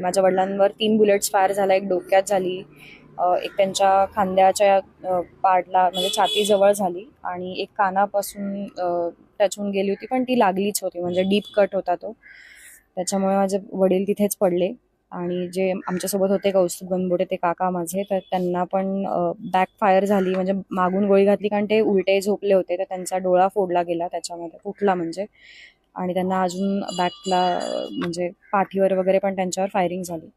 माझ्या वडिलांवर 3 bullets fire झाला, एक डोक्यात झाली, एक त्यांच्या खांद्याच्या पार्टला म्हणजे छातीजवळ झाली आणि एक कानापासून टच होऊन गेली होती, पण ती लागलीच होती, म्हणजे डीप कट होता तो. त्याच्यामुळे माझे वडील तिथेच पडले आणि जे आमच्यासोबत होते कौस्तुभ गणबोटे ते काका माझे, तर त्यांना पण बॅक फायर झाली, म्हणजे मागून गोळी घातली, कारण ते उलटे झोपले होते, तर त्यांचा डोळा फोडला गेला त्याच्यामध्ये, फुटला म्हणजे. आणि त्यांना अजून बॅकला म्हणजे पाठीवर वगैरे पण त्यांच्यावर फायरिंग झाली.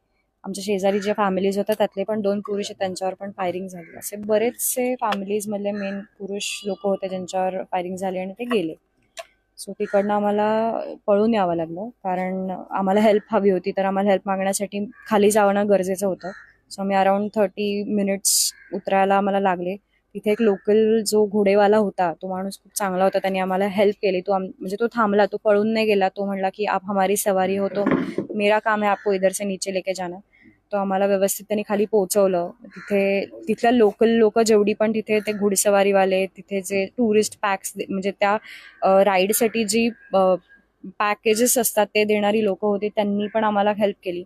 आमच्या शेजारी जे फॅमिलीज होत्या त्यातले पण 2 पुरुष त्यांच्यावर पण फायरिंग झाली. असे बरेचसे फॅमिलीजमधले मेन पुरुष लोक होते ज्यांच्यावर फायरिंग झाली आणि ते गेले. सो तिकडनं आम्हाला पळून यावं लागलं, कारण आम्हाला हेल्प हवी होती, तर आम्हाला हेल्प मागण्यासाठी खाली जाणं गरजेचं होतं. सो आम्ही अराउंड 30 मिनिट्स उतरायला आम्हाला लागले. तिथे एक लोकल जो घोडेवाला होता, तो माणूस खूप चांगला होता, त्यांनी आम्हाला हेल्प केली. म्हणजे तो थांबला, तो पळून नाही गेला. तो म्हणला की आप हमारी सवारी हो, तो मेरा काम है आपको इधर से नीचे लेके जाना. तो आम्हाला व्यवस्थित त्यांनी खाली पोहोचवलं. तिथल्या लोकल लोक जेवढी पण तिथे ते घोडेसवारीवाले, तिथे जे टुरिस्ट पॅक्स म्हणजे त्या राईडसाठी जी पॅकेजेस असतात ते देणारी लोक होती, त्यांनी पण आम्हाला हेल्प केली.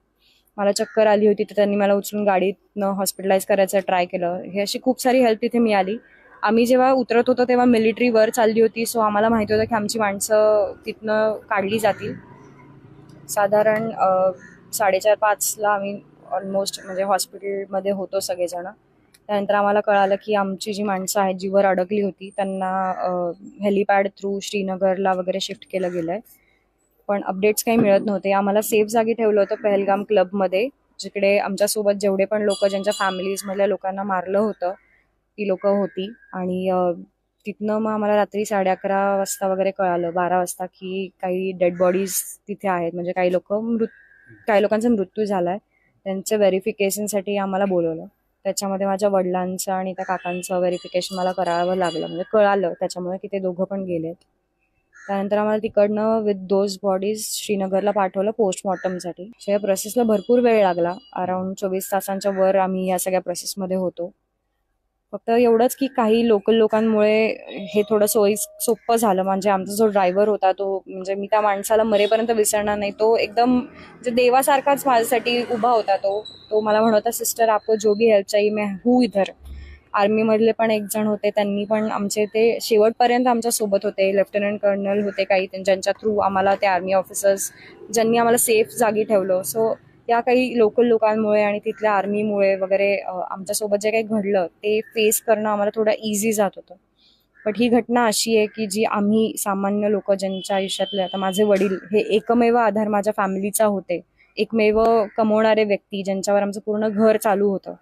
मला चक्कर आली होती, तर त्यांनी मला उचलून गाडीतनं हॉस्पिटलाइज करायचं ट्राय केलं. हे अशी खूप सारी हेल्प तिथे मिळाली. आम्ही जेव्हा उतरत होतो तेव्हा मिलिटरी वर चालली होती, सो आम्हाला माहिती होतं की आमची माणसं तिथनं काढली जातील. साधारण 4:30-5ला आम्ही ऑलमोस्ट म्हणजे हॉस्पिटलमध्ये होतो सगळेजण. त्यानंतर आम्हाला कळालं की आमची जी माणसं आहेत जी वर अडकली होती त्यांना हेलिपॅड थ्रू श्रीनगरला वगैरे शिफ्ट केलं गेलंय. पण अपडेट्स काही मिळत नव्हते. आम्हाला सेफ जागी ठेवलं होतं पहलगाम क्लबमध्ये, जिकडे आमच्यासोबत जेवढे पण लोक ज्यांच्या फॅमिलीजमधल्या लोकांना मारलं होतं ती लोक होती. आणि तिथनं मग आम्हाला रात्री 11:30 वाजता वगैरे कळालं, 12 वाजता, की काही डेड बॉडीज तिथे आहेत, म्हणजे काही लोकांचा मृत्यू झालाय. त्यांचं व्हेरिफिकेशनसाठी आम्हाला बोलवलं. त्याच्यामध्ये माझ्या वडिलांचं आणि त्या काकांचं व्हेरिफिकेशन मला करावं लागलं, म्हणजे कळालं त्याच्यामुळे की ते दोघं पण गेलेत. त्यानंतर आम्हाला तिकडनं विथ दोज बॉडीज श्रीनगरला पाठवलं पोस्टमॉर्टमसाठी. या प्रोसेसला भरपूर वेळ लागला. अराउंड 24 तासांच्या वर आम्ही या सगळ्या प्रोसेसमध्ये होतो. फक्त एवढंच की काही लोकल लोकांमुळे हे थोडं सोपं झालं. म्हणजे आमचा जो ड्रायव्हर होता तो, म्हणजे मी त्या माणसाला मरेपर्यंत विसरणार नाही. तो एकदम म्हणजे देवासारखाच माझ्यासाठी उभा होता. तो मला म्हणत होता, सिस्टर आपको जो भी हेल्प चाहिए मैं हूँ इधर. आर्मीमधले पण एक जण होते, त्यांनी पण आमचे ते शेवटपर्यंत आमच्या सोबत होते. लेफ्टनंट कर्नल होते काही, ज्यांच्या थ्रू आम्हाला ते आर्मी ऑफिसर्स ज्यांनी आम्हाला सेफ जागी ठेवलं. सो या काही लोकल लोकांमुळे आणि तिथल्या आर्मीमुळे वगैरे आमच्यासोबत जे काही घडलं ते फेस करणं आम्हाला थोडं इझी जात होतं. बट ही घटना अशी आहे की जी आम्ही सामान्य लोक ज्यांच्या आयुष्यातले, आता माझे वडील हे एकमेव आधार माझ्या फॅमिलीचा होते, एकमेव कमवणारे व्यक्ती ज्यांच्यावर आमचं पूर्ण घर चालू होतं,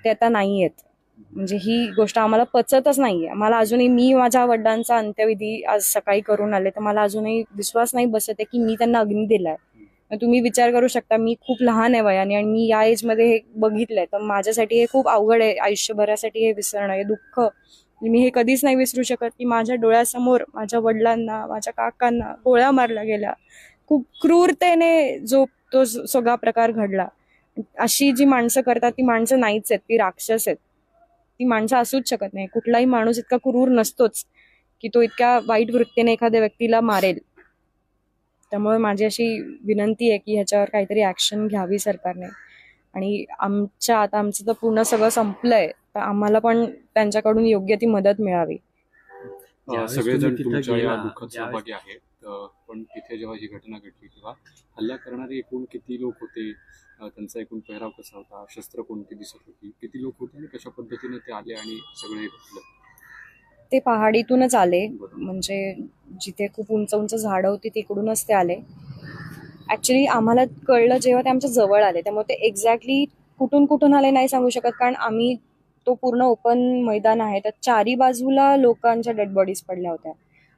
ते आता नाही आहेत. म्हणजे ही गोष्ट आम्हाला पचतच नाहीये. मला अजूनही, मी माझ्या वडिलांचा अंत्यविधी आज सकाळी करून आले, तर मला अजूनही विश्वास नाही बसत आहे की मी त्यांना अग्नी दिलाय. तुम्ही विचार करू शकता, मी खूप लहान आहे वयाने आणि मी या एजमध्ये हे बघितलंय, तर माझ्यासाठी हे खूप अवघड आहे. आयुष्यभरासाठी हे विसरणं, हे दुःख मी हे कधीच नाही विसरू शकत की माझ्या डोळ्यासमोर माझ्या वडिलांना, माझ्या काकांना गोळ्या मारल्या गेल्या. खूप क्रूरतेने जो तो सगळा प्रकार घडला. अशी जी माणसं करतात ती माणसं नाहीच आहेत, ती राक्षस आहेत. ती माणसं असूच शकत नाही. कुठलाही माणूस इतका क्रूर नसतोच की तो इतक्या वाईट वृत्तीने एखाद्या व्यक्तीला मारेल. त्यामुळे माझी अशी विनंती आहे की ह्याच्यावर काहीतरी ऍक्शन घ्यावी सरकारने. आणि आता आमचं तर पूर्ण सगळं संपलंय, तर आम्हाला पण त्यांच्याकडून योग्य ती मदत मिळावी. सगळेजण तुमच्या या दुःखात सहभागी आहेत. पण तिथे जेव्हा ही घटना घडली तेव्हा हल्ला करणारे एकूण किती लोक होते, त्यांचा एकूण पेहराव कसा होता, शस्त्र कोणती दिसत होती, किती लोक होते आणि कशा पद्धतीने ते आले आणि सगळे घडलं? ते पहाडीतूनच आले, म्हणजे जिथे खूप उंच उंच झाडं होती तिकडूनच ते आले. ऍक्च्युली आम्हाला कळलं जेव्हा ते आमच्या जवळ आले, त्यामुळे ते एक्झॅक्टली कुठून कुठून आले नाही सांगू शकत, कारण आम्ही तो पूर्ण ओपन मैदान आहे, तर चारी बाजूला लोकांच्या डेड बॉडीज पडल्या होत्या.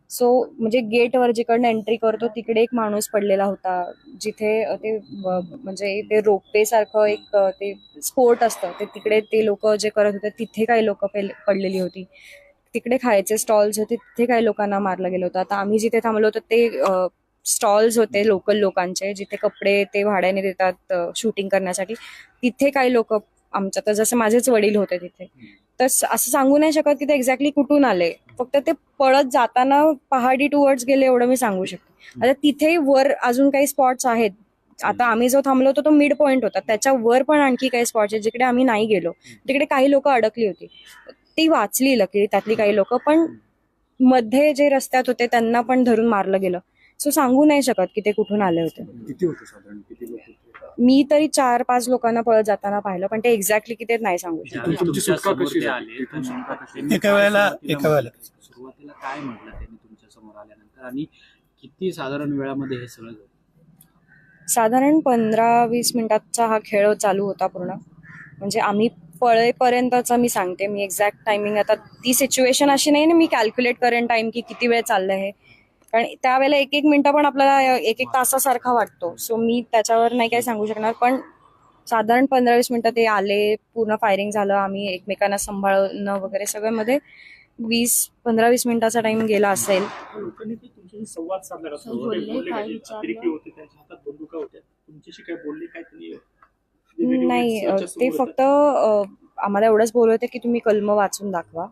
सो म्हणजे गेटवर जिकडनं एंट्री करतो तिकडे एक माणूस पडलेला होता, जिथे ते म्हणजे ते रोपवे सारखं एक ते स्पोर्ट असतं, ते तिकडे ते लोक जे करत होते तिथे काही लोक पडलेली होती. तिकडे खायचे स्टॉल्स होते, तिथे काही लोकांना मारलं गेलं होतं. आता आम्ही जिथे थांबलो होतो ते स्टॉल्स होते लोकल लोकांचे, जिथे कपडे ते भाड्याने देतात शूटिंग करण्यासाठी. तिथे काही लोक आमच्या, तर जसं माझेच वडील होते तिथे, तर असं सांगू नाही शकत की ते एक्झॅक्टली कुठून आले. फक्त ते पळत जाताना पहाडी टुवर्ड्स गेले एवढं मी सांगू शकते. आता तिथे वर अजून काही स्पॉट्स आहेत आता आम्ही जो थांबलो होतो तो मिड पॉइंट होता, त्याच्यावर पण आणखी काही स्पॉट्स आहेत जिकडे आम्ही नाही गेलो. तिकडे काही लोक अडकली होती, ती वाचली लकीली त्यातली काही लोक, पण मध्ये जे रस्त्यात होते त्यांना पण धरून मारलं गेलं. सो सांगू नाही शकत की ते कुठून आले होते. किती होते साधारण, किती लोक होते? मी तरी 4-5 लोकांना पळत जाताना पाहिलं, पण ते एक्झॅक्टली किती नाही सांगू शकत. तुमची सुटका कशी झाली? एका वेळेला सुरुवातीला काय म्हटलं त्यांनी तुमच्या समोर आल्यानंतर, आणि किती साधारण वेळामध्ये हे सगळं झालं? साधारण 15-20 मिनिटाचा हा खेळ चालू होता पूर्ण. म्हणजे आम्ही पळेपर्यंतचा मी सांगते, मी एक्झॅक्ट टायमिंग, आता ती सिच्युएशन अशी नाही ना मी कॅल्क्युलेट करेन टाइम की किती वेळ चाललंय हे, कारण त्यावेळेला एक एक मिनिटं पण आपल्याला एक एक तासासारखा वाटतो. सो मी त्याच्यावर नाही काही सांगू शकणार, पण साधारण 15-20 मिनिटं ते आले, पूर्ण फायरिंग झालं, आम्ही एकमेकांना सांभाळणं वगैरे सगळं मध्ये 15-20 मिनिटाचा टाइम गेला असेल. लोकांनी ते तुमच्याशी संवाद साधला का? बोलले, काय अतिरेकी होते, त्यांच्या हातात बंदुका होत्या, तुमच्याशी काय बोलले, काय त्यांनी? नाही, ते फक्त आम्हाला एवढंच बोलत होते की तुम्ही कलम वाचून दाखवा.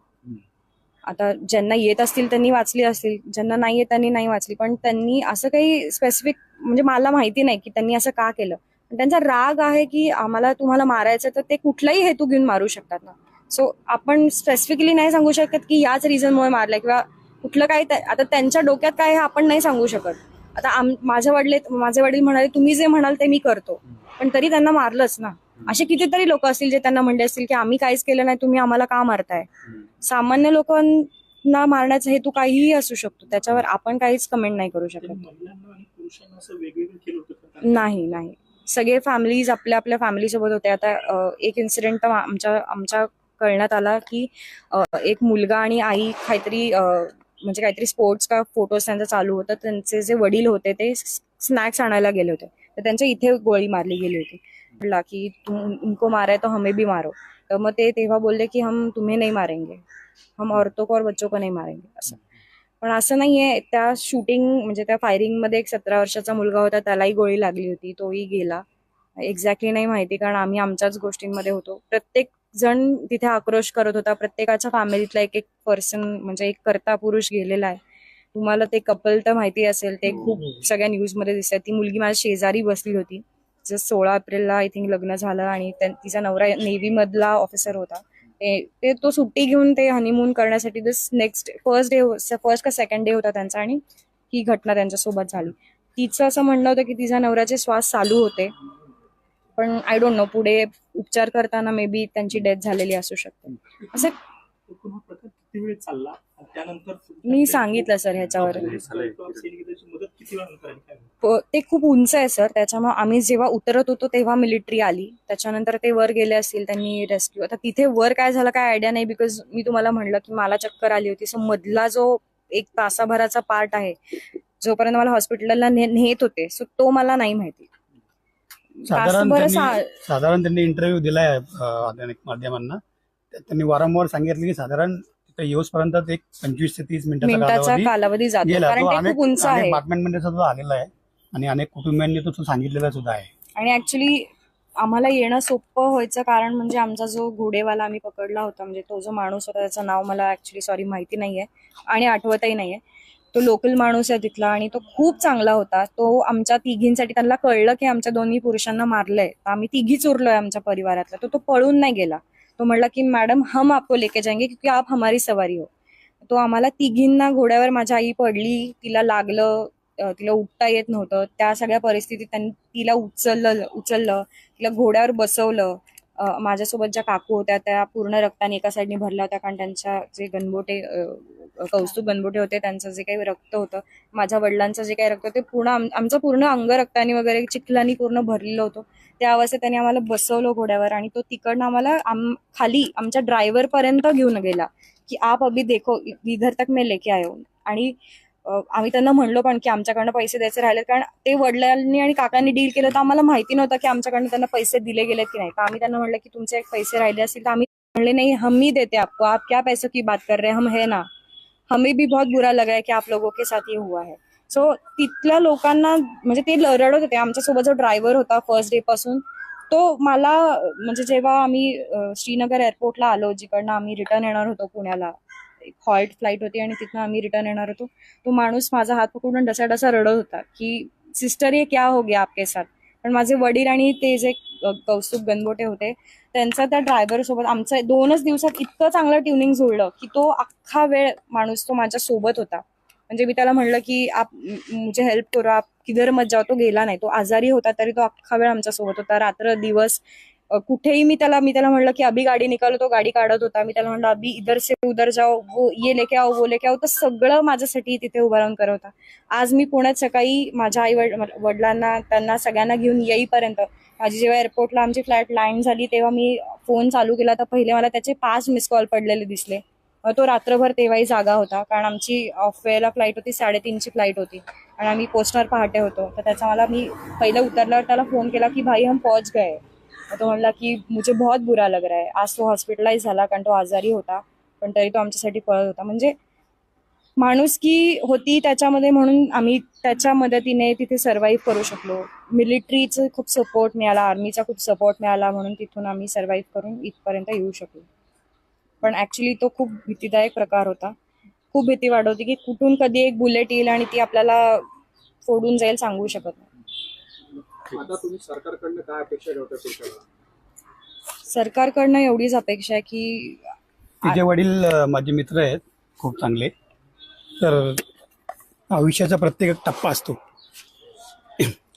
आता ज्यांना येत असतील त्यांनी वाचली असतील, ज्यांना नाही येत त्यांनी नाही वाचली, पण त्यांनी असं काही स्पेसिफिक, म्हणजे मला माहिती नाही की त्यांनी असं का केलं. त्यांचा राग आहे की आम्हाला तुम्हाला मारायचं, तर ते कुठलाही हेतू घेऊन मारू शकतात ना. सो आपण स्पेसिफिकली नाही सांगू शकत की याच रिझनमुळे मारलंय किंवा कुठलं काय. आता त्यांच्या डोक्यात काय हे आपण नाही सांगू शकत. आता माझे वडील म्हणाले तुम्ही जे म्हणाल ते मी करतो, पण तरी त्यांना मारलंच ना. असे कितीतरी लोक असतील जे त्यांना म्हणले असतील की आम्ही काहीच केलं नाही, तुम्ही आम्हाला का मारताय. सामान्य लोकांना मारण्याचा हेतू काहीही असू शकतो, त्याच्यावर आपण काहीच कमेंट नाही करू शकत. महिलांना आणि पुरुषांना असं वेगवेगळं केलं होतं? नाही, सगळे फॅमिलीज आपल्या आपल्या फॅमिली सोबत होते. आता एक इन्सिडेंट तर आमच्या कळण्यात आला की एक मुलगा आणि आई म्हणजे काहीतरी स्पोर्ट्स का फोटोज त्यांचा चालू होता, त्यांचे जे वडील होते ते स्नॅक्स आणायला गेले होते, तर त्यांच्या इथे गोळी मारली गेली होती. म्हटला की तुम उनको मारा है तो हमें भी मारो. तर मग ते तेव्हा बोलले की हम तुम्हें नहीं मारेंगे, हम औरतों को और बच्चों को नहीं मारेंगे असं. पण असं नाहीये. त्या शूटिंग म्हणजे त्या फायरिंग मध्ये एक 17 वर्षाचा मुलगा होता, त्यालाही गोळी लागली होती, तोही गेला. एक्झॅक्टली नाही माहिती, कारण आम्ही आमच्याच गोष्टींमध्ये होतो. प्रत्येक जण तिथे आक्रोश करत होता, प्रत्येकाच्या फॅमिलीतला एक एक पर्सन, म्हणजे एक कर्ता पुरुष गेलेला आहे. तुम्हाला ते कपल तर माहिती असेल, ते खूप सगळ्या न्यूजमध्ये दिसतात. ती मुलगी माझ्या शेजारी बसली होती, जस्ट 16 एप्रिलला आय थिंक लग्न झालं, आणि तिचा नवरा नेव्ही मधला ऑफिसर होता. तो सुट्टी घेऊन ते हनीमून करण्यासाठी फर्स्ट का सेकंड डे होता त्यांचा, आणि ही घटना त्यांच्यासोबत झाली. तिचं असं म्हणणं होतं की तिच्या नवऱ्याचे श्वास चालू होते, पण आय डोंट नो, पुढे उपचार करताना मे बी त्यांची डेथ झालेली असू शकते. असं किती वेळ चालला, त्यानंतर मी सांगितलं सर ह्याच्यावर. मदत किती वेळानंतर? ते खूप उंच आहे सर, त्याच्यामुळे आम्ही जेव्हा उतरत होतो तेव्हा मिलिटरी आली, त्याच्यानंतर ते वर गेले असतील, त्यांनी रेस्क्यू. आता तिथे वर काय झालं काय आयडिया नाही, बिकॉज मी तुम्हाला म्हणलं की मला चक्कर आली होती. सो मधला जो 1 तासाभराचा पार्ट आहे, जोपर्यंत मला हॉस्पिटलला नेत होते, सो तो मला नाही माहिती. साधारण त्यांनी इंटरव्ह्यू दिलाय माध्यमांना, त्यांनी वारंवार सांगितलं की साधारण तिथे येऊसपर्यंत एक 25 ते 30 मिनिटाचा कालावधी जातो, कारण ते खूप उंच आहे. बातम्यांमध्ये सुद्धा आलेला आहे आणि अनेक कुटुंबियांनी तो सांगितलेला सुद्धा आहे. आणि ऍक्च्युली आम्हाला येणं सोपं व्हायचं कारण म्हणजे आमचा जो घोडेवाला आम्ही पकडला होता, म्हणजे तो जो माणूस होता, त्याचं नाव मला ऍक्च्युली सॉरी माहिती नाहीये आणि आठवतही नाहीये. तो लोकल माणूस आहे तिथला, आणि तो खूप चांगला होता. तो आमच्या तिघींसाठी, त्यांना कळलं की आमच्या दोन्ही पुरुषांना मारलंय, आम्ही तिघीच उरलोय आमच्या परिवारातला, तो पळून नाही गेला. तो म्हणला की मॅडम हम आपको लेके जाएंगे क्योंकि आप हमारी सवारी हो. तो आम्हाला तिघींना घोड्यावर, माझी आई पडली, तिला लागलं, तिला उठता येत नव्हतं, त्या सगळ्या परिस्थितीत त्यांनी तिला उचललं, तिला घोड्यावर बसवलं. माझ्यासोबत ज्या काकू होत्या त्या पूर्ण रक्ताने एका साईडने भरल्या होत्या, कारण त्यांच्या जे गणबोटे, कौस्तुभ गणबोटे होते, त्यांचं जे काही रक्त होतं, माझ्या वडिलांचं जे काही रक्त होते, पूर्ण आमचं पूर्ण अंग रक्ताने वगैरे चिखलानी पूर्ण भरलेलं होतं. त्या अवस्थेत त्यांनी आम्हाला बसवलं घोड्यावर, आणि तो तिकडनं आम्हाला खाली आमच्या ड्रायव्हर पर्यंत घेऊन गेला की आप अभी देखो इधर तक मैं लेके आयो. आणि आम्ही त्यांना म्हणलो पण की आमच्याकडनं पैसे द्यायचे राहिले, कारण ते वडिलांनी आणि काकांनी डील केलं, तर आम्हाला माहिती नव्हतं की आमच्याकडनं त्यांना पैसे दिले गेलेत की नाही. तर आम्ही त्यांना म्हणलं की तुमचे पैसे राहिले असतील, तर आम्ही म्हणले नाही, हम ही देते आपको, आप क्या पैसों की बात कर रहे हैं, हम है ना. हमें भी बहुत बुरा लगा है की आप लोगों के साथ ये हुआ है. सो तिथल्या लोकांना, म्हणजे ते रडत होते. आमच्यासोबत जो ड्रायव्हर होता फर्स्ट डे पासून, तो मला, म्हणजे जेव्हा आम्ही श्रीनगर एअरपोर्टला आलो, जिकडनं आम्ही रिटर्न येणार होतो पुण्याला, हॉल्ट फ्लाईट होती आणि तिथनं आम्ही रिटर्न येणार होतो, तो माणूस माझा हात पकडून डसा रडत होता की सिस्टर ये क्या हो गया आपके साथ. पण माझे वडील आणि ते जे कौस्तुभ गणबोटे होते त्यांचा त्या ड्रायव्हर सोबत आमचं 2च दिवसात इतकं चांगलं ट्युनिंग जुळलं की तो अख्खा वेळ माणूस तो माझ्या सोबत होता. म्हणजे मी त्याला म्हणलं की आप मुझे हेल्प करो, आप किधर मत जाओ, तो गेला नाही. तो आजारी होता तरी तो अख्खा वेळ आमच्या सोबत होता, रात्र दिवस. कुठेही मी त्याला म्हणलं की अभी गाडी निकालो, तो गाडी काढत होता. मी त्याला म्हणलं अभी इधर से उधर जाओ, वो ये लेके आओ, वो लेके आओ. तर सगळं माझ्यासाठी तिथे उभा राहून करत होता. आज मी पुण्यात सकाळी माझ्या आई वडिलांना त्यांना सगळ्यांना घेऊन येईपर्यंत माझी जेव्हा एअरपोर्टला आमची फ्लाईट लँड झाली तेव्हा मी फोन चालू केला तर पहिले मला त्याचे 5 मिस कॉल पडलेले दिसले. तो रात्रभर तेव्हाही जागा होता, कारण आमची ऑफ वेला फ्लाईट होती, 3:30ची फ्लाईट होती आणि आम्ही पोचणार पहाटे होतो. तर त्याचा मला मी पहिलं उतरल्यावर त्याला फोन केला की भाई हम पहुंच गए. तो म्हणला की मुझे बहुत बुरा लग रहा है. आज तो हॉस्पिटलाइज झाला कारण तो आजारी होता, पण तरी तो आमच्यासाठी पळत होता. म्हणजे माणुसकी होती त्याच्यामध्ये म्हणून आम्ही त्याच्या मदतीने तिथे सर्व्हाइव्ह करू शकलो. मिलिटरीचं खूप सपोर्ट मिळाला, आर्मीचा खूप सपोर्ट मिळाला, म्हणून तिथून आम्ही सर्व्हाइव्ह करून इथपर्यंत येऊ शकलो. पण ऍक्च्युली तो खूप भीतीदायक प्रकार होता. खूप भीती वाढवती की कुठून कधी एक बुलेट येईल आणि ती आपल्याला फोडून जाईल, सांगू शकत नाही. आता तुम्ही सरकारकडनं काय अपेक्षा ठेवता पुढच्या वेळेला? सरकारकडनं एवढीच अपेक्षा आहे की तिचे वडील माझे मित्र आहेत खूप चांगले. तर आयुष्याचा प्रत्येक एक टप्पा असतो.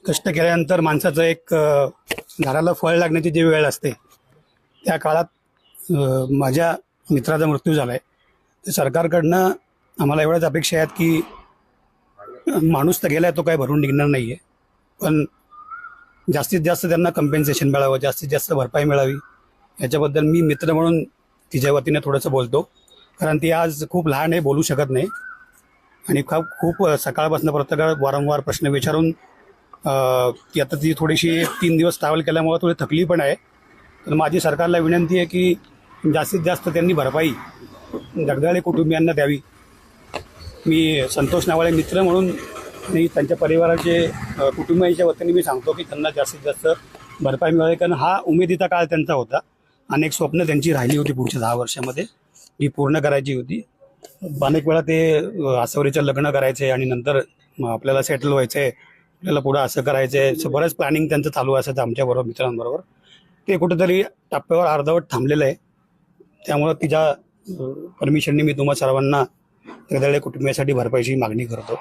कष्ट केल्यानंतर माणसाचं एक झाडाला फळ लागण्याची जी वेळ असते त्या काळात माझ्या मित्राचा मृत्यू झाला आहे. तर सरकारकडनं आम्हाला एवढ्याच अपेक्षा आहेत की माणूस तर गेला आहे, तो काय भरून निघणार नाही आहे, पण जास्तीत जास्त त्यांना कम्पेन्सेशन मिळावं, जास्तीत जास्त भरपाई मिळावी याच्याबद्दल मी मित्र म्हणून तिच्या वतीने थोडंसं बोलतो. कारण ती आज खूप लहान आहे, बोलू शकत नाही आणि खूप सकाळपासून प्रत्येक वारंवार प्रश्न विचारून ती आता ती थोडीशी 3 दिवस ट्रॅव्हल केल्यामुळे थोडी थकली पण आहे. तर माझी सरकारला विनंती आहे की जास्तीत जास्त त्यांनी भरपाई दगडाळे कुटुंबियांना द्यावी. मी संतोष नावाळे मित्र म्हणून आणि त्यांच्या परिवाराचे कुटुंबियांच्या वतीने मी सांगतो की त्यांना जास्तीत जास्त भरपाई मिळावी. कारण हा उमेदीचा काळ त्यांचा होता. अनेक स्वप्न त्यांची राहिली होती पुढच्या 10 वर्षामध्ये जी पूर्ण करायची होती. अनेक वेळा ते आसवरीचं लग्न करायचे आणि नंतर आपल्याला सेटल व्हायचं आहे, आपल्याला पुढं असं करायचं आहे, बरंच प्लॅनिंग त्यांचं चालू असायचं आमच्याबरोबर मित्रांबरोबर. ते कुठेतरी टप्प्यावर अर्धवट थांबलेलं आहे. त्यामुळं तिच्या परमिशनने मी तुम्हा सर्वांना दगडाळे कुटुंबियासाठी भरपाईची मागणी करतो.